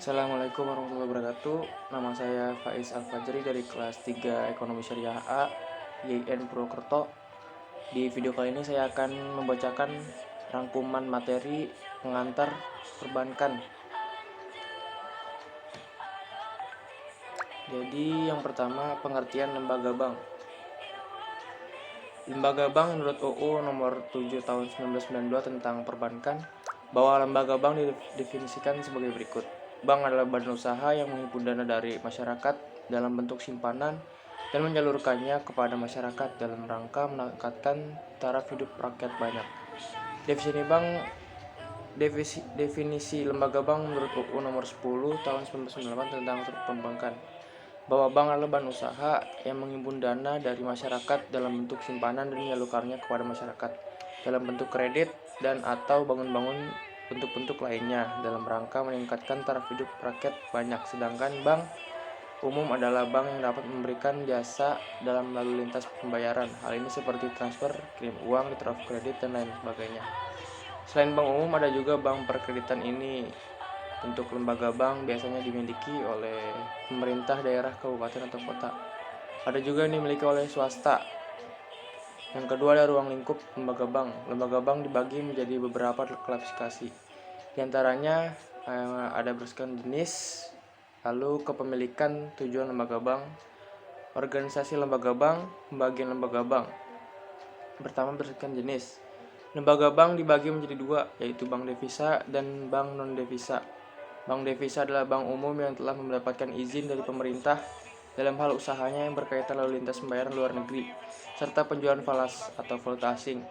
Assalamualaikum warahmatullahi wabarakatuh. Nama saya Faiz Al-Fajri dari kelas 3 Ekonomi Syariah A, YIN Purwokerto. Di video kali ini saya akan membacakan rangkuman materi pengantar perbankan. Jadi yang pertama, pengertian lembaga bank. Lembaga bank menurut UU nomor 7 tahun 1992 tentang perbankan, bahwa lembaga bank didefinisikan sebagai berikut. Bank adalah badan usaha yang menghimpun dana dari masyarakat dalam bentuk simpanan dan menyalurkannya kepada masyarakat dalam rangka meningkatkan taraf hidup rakyat banyak. Definisi lembaga bank menurut UU nomor 10 tahun 1998 tentang perbankan, bahwa bank adalah badan usaha yang menghimpun dana dari masyarakat dalam bentuk simpanan dan menyalurkannya kepada masyarakat dalam bentuk kredit dan atau bangun-bangun bentuk-bentuk lainnya dalam rangka meningkatkan taraf hidup rakyat banyak. Sedangkan bank umum adalah bank yang dapat memberikan jasa dalam lalu lintas pembayaran. Hal ini seperti transfer, kirim uang, transfer kredit, dan lain sebagainya. Selain bank umum, ada juga bank perkreditan. Ini untuk lembaga bank biasanya dimiliki oleh pemerintah daerah, kabupaten, atau kota. Ada juga yang dimiliki oleh swasta. Yang kedua ada ruang lingkup lembaga bank. Lembaga bank dibagi menjadi beberapa klasifikasi. Di antaranya ada berdasarkan jenis, lalu kepemilikan, tujuan lembaga bank, organisasi lembaga bank, pembagian lembaga bank. Pertama berdasarkan jenis. Lembaga bank dibagi menjadi dua, yaitu bank devisa dan bank non devisa. Bank devisa adalah bank umum yang telah mendapatkan izin dari pemerintah dalam hal usahanya yang berkaitan lalu lintas pembayaran luar negeri, serta penjualan falas atau valuta asing.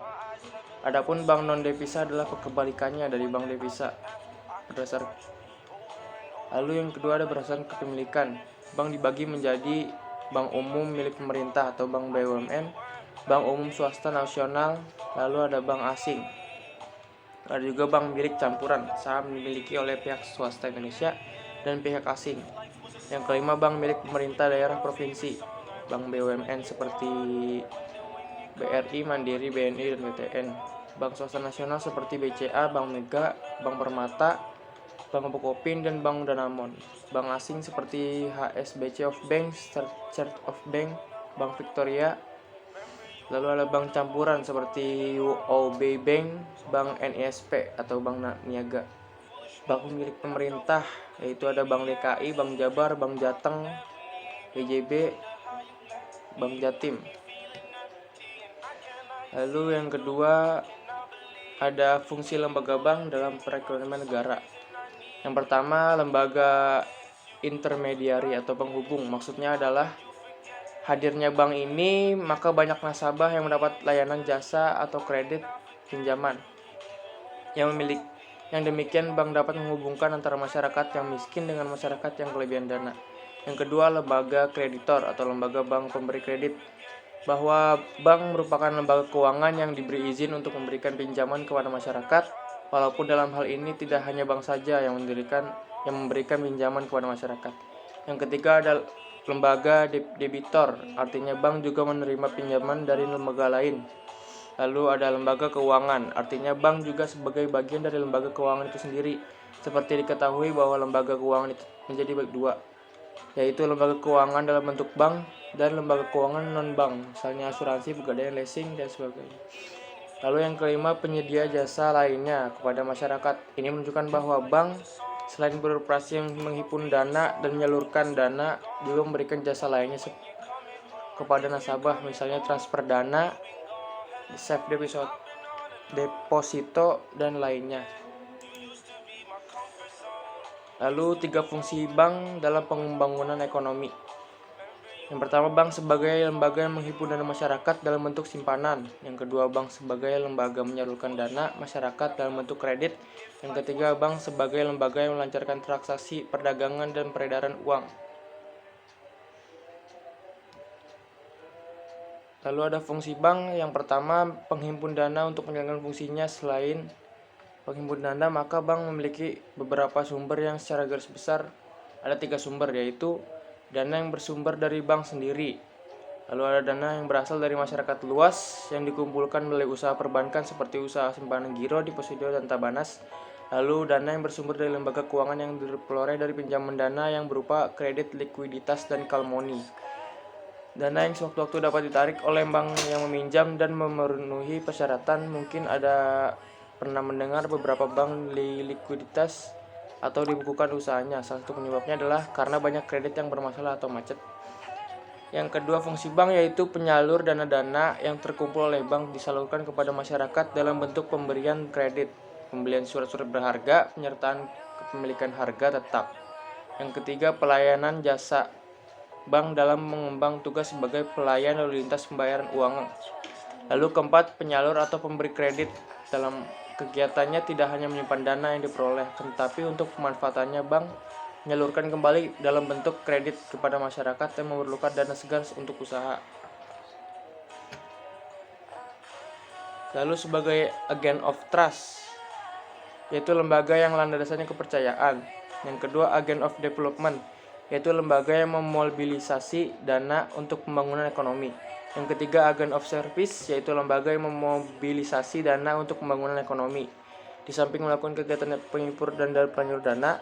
Adapun bank non devisa adalah kebalikannya dari bank devisa. Lalu yang kedua ada berdasarkan kepemilikan. Bank dibagi menjadi bank umum milik pemerintah atau bank BUMN, bank umum swasta nasional, lalu ada bank asing. Ada juga bank milik campuran, saham dimiliki oleh pihak swasta Indonesia dan pihak asing. Yang kelima, bank milik pemerintah daerah provinsi, bank BUMN seperti BRI, Mandiri, BNI, dan BTN. Bank swasta nasional seperti BCA, Bank Mega, Bank Permata, Bank Bukopin, dan Bank Danamon. Bank asing seperti HSBC of Bank, Church of Bank, Bank Victoria. Lalu ada bank campuran seperti UOB Bank, Bank NISP atau Bank Niaga. Bank milik pemerintah yaitu ada Bank DKI, Bank Jabar, Bank Jateng, BJB, Bank Jatim. Lalu yang kedua ada fungsi lembaga bank dalam perekonomian negara. Yang pertama, lembaga intermediari atau penghubung. Maksudnya adalah hadirnya bank ini maka banyak nasabah yang mendapat layanan jasa atau kredit pinjaman yang demikian bank dapat menghubungkan antara masyarakat yang miskin dengan masyarakat yang kelebihan dana. Yang kedua, lembaga kreditor atau lembaga bank pemberi kredit, bahwa bank merupakan lembaga keuangan yang diberi izin untuk memberikan pinjaman kepada masyarakat, walaupun dalam hal ini tidak hanya bank saja yang memberikan pinjaman kepada masyarakat. Yang ketiga ada lembaga debitor, artinya bank juga menerima pinjaman dari lembaga lain. Lalu ada lembaga keuangan, artinya bank juga sebagai bagian dari lembaga keuangan itu sendiri. Seperti diketahui bahwa lembaga keuangan itu menjadi dua, yaitu lembaga keuangan dalam bentuk bank dan lembaga keuangan non-bank, misalnya asuransi, pegadaian, leasing, dan sebagainya. Lalu yang kelima, penyedia jasa lainnya kepada masyarakat. Ini menunjukkan bahwa bank selain beroperasi yang menghimpun dana dan menyalurkan dana, juga memberikan jasa lainnya kepada nasabah, misalnya transfer dana, safe deposito, dan lainnya. Lalu 3 fungsi bank dalam pembangunan ekonomi. Yang pertama, bank sebagai lembaga yang menghimpun dana masyarakat dalam bentuk simpanan. Yang kedua, bank sebagai lembaga menyalurkan dana masyarakat dalam bentuk kredit. Yang ketiga, bank sebagai lembaga yang melancarkan transaksi perdagangan dan peredaran uang. Lalu ada fungsi bank. Yang pertama, penghimpun dana. Untuk menjalankan fungsinya selain penghimpun dana, maka bank memiliki beberapa sumber yang secara garis besar ada 3 sumber, yaitu dana yang bersumber dari bank sendiri. Lalu ada dana yang berasal dari masyarakat luas yang dikumpulkan melalui usaha perbankan seperti usaha simpanan giro, deposito, dan tabanas. Lalu dana yang bersumber dari lembaga keuangan yang diperoleh dari pinjaman dana yang berupa kredit, likuiditas, dan call money. Dana yang sewaktu-waktu dapat ditarik oleh bank yang meminjam dan memenuhi persyaratan. Mungkin ada pernah mendengar beberapa bank likuiditas atau dibukukan usahanya. Salah satu penyebabnya adalah karena banyak kredit yang bermasalah atau macet. Yang kedua, fungsi bank yaitu penyalur dana-dana yang terkumpul oleh bank disalurkan kepada masyarakat dalam bentuk pemberian kredit, pembelian surat-surat berharga, penyertaan kepemilikan harga tetap. Yang ketiga, pelayanan jasa bank dalam mengembang tugas sebagai pelayan lalu lintas pembayaran uang. Lalu keempat, penyalur atau pemberi kredit dalam kegiatannya tidak hanya menyimpan dana yang diperoleh, tetapi untuk pemanfaatannya bank menyalurkan kembali dalam bentuk kredit kepada masyarakat yang memerlukan dana segar untuk usaha. Lalu sebagai agent of trust, yaitu lembaga yang landasannya kepercayaan. Yang kedua, agent of development, yaitu lembaga yang memobilisasi dana untuk pembangunan ekonomi. Yang ketiga, agent of service, yaitu lembaga yang memobilisasi dana untuk pembangunan ekonomi. Di samping melakukan kegiatan pengimpor dan penyalur dana,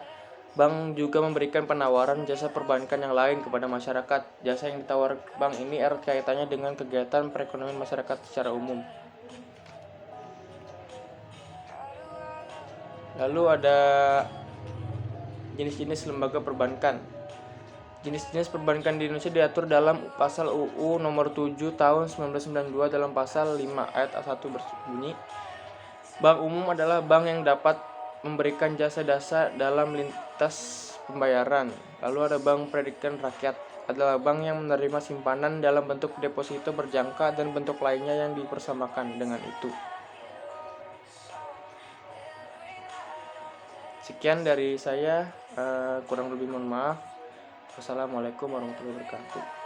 bank juga memberikan penawaran jasa perbankan yang lain kepada masyarakat. Jasa yang ditawar bank ini erat kaitannya dengan kegiatan perekonomian masyarakat secara umum. Lalu ada jenis-jenis lembaga perbankan. Jenis-jenis perbankan di Indonesia diatur dalam pasal UU nomor 7 tahun 1992 dalam pasal 5 ayat 1 berbunyi, bank umum adalah bank yang dapat memberikan jasa-jasa dalam lintas pembayaran. Lalu ada bank pendidikan rakyat, adalah bank yang menerima simpanan dalam bentuk deposito berjangka dan bentuk lainnya yang dipersamakan dengan itu. Sekian dari saya, kurang lebih mohon maaf. Wassalamualaikum warahmatullahi wabarakatuh.